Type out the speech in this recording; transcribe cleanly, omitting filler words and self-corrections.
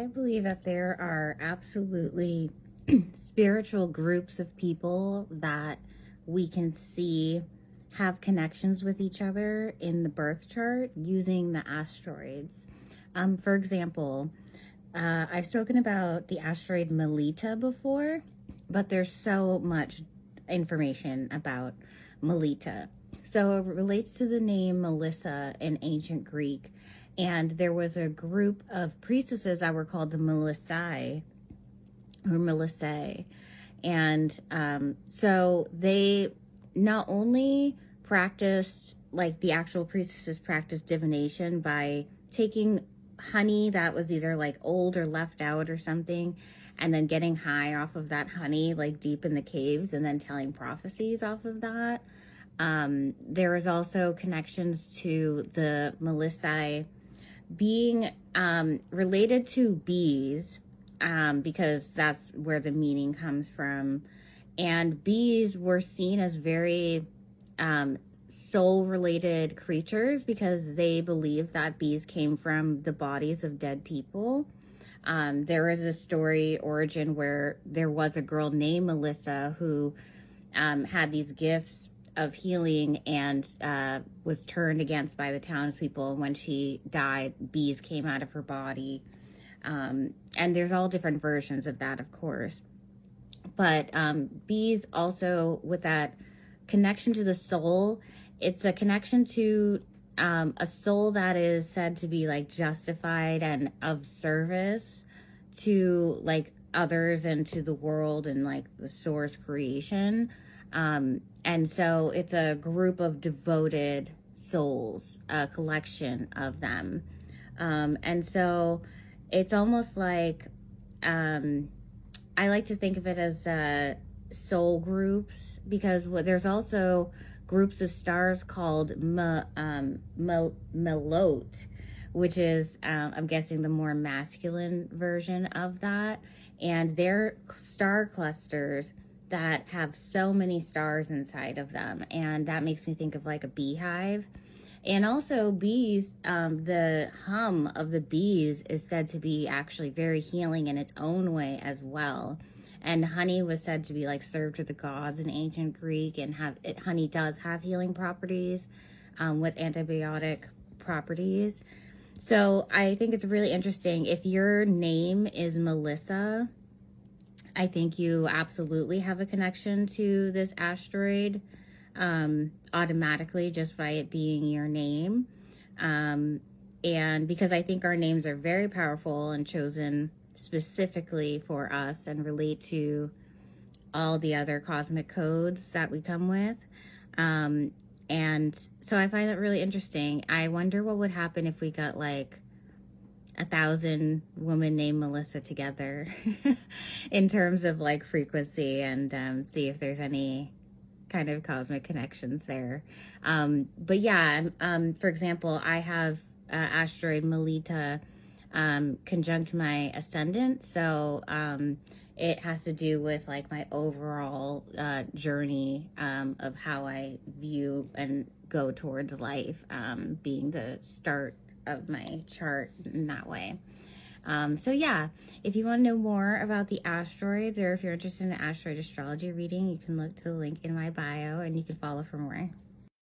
I believe that there are absolutely spiritual groups of people that we can see have connections with each other in the birth chart using the asteroids. For example, I've spoken about the asteroid Melitta before, but there's so much information about Melitta. So it relates to the name Melissa in ancient Greek. And there was a group of priestesses that were called the Melissae or Melissae. And so they not only practiced, like the actual priestesses practiced divination by taking honey that was either like old or left out or something, and then getting high off of that honey, like deep in the caves, and then telling prophecies off of that. There is also connections to the Melissae being related to bees, because that's where the meaning comes from. And bees were seen as very soul related creatures because they believed that bees came from the bodies of dead people. There is a story origin where there was a girl named Melissa who had these gifts of healing and was turned against by the townspeople. When she died, bees came out of her body. And there's all different versions of that, of course. But bees also, with that connection to the soul, it's a connection to a soul that is said to be like justified and of service to like others and to the world and like the source creation. And so it's a group of devoted souls, a collection of them. And so it's almost like, I like to think of it as soul groups, because there's also groups of stars called Melot, which is, I'm guessing, the more masculine version of that. And they're star clusters that have so many stars inside of them. And that makes me think of like a beehive. And also bees, the hum of the bees is said to be actually very healing in its own way as well. And honey was said to be like served to the gods in ancient Greek, and honey does have healing properties with antibiotic properties. So I think it's really interesting. If your name is Melissa, I think you absolutely have a connection to this asteroid automatically, just by it being your name. And because I think our names are very powerful and chosen specifically for us and relate to all the other cosmic codes that we come with. And so I find that really interesting. I wonder what would happen if we got like 1,000 women named Melissa together in terms of like frequency, and see if there's any kind of cosmic connections there. But yeah, for example, I have asteroid Melitta conjunct my ascendant, so it has to do with like my overall journey of how I view and go towards life, being the start of my chart in that way. So yeah, if you want to know more about the asteroids, or if you're interested in an asteroid astrology reading, you can look to the link in my bio and you can follow for more.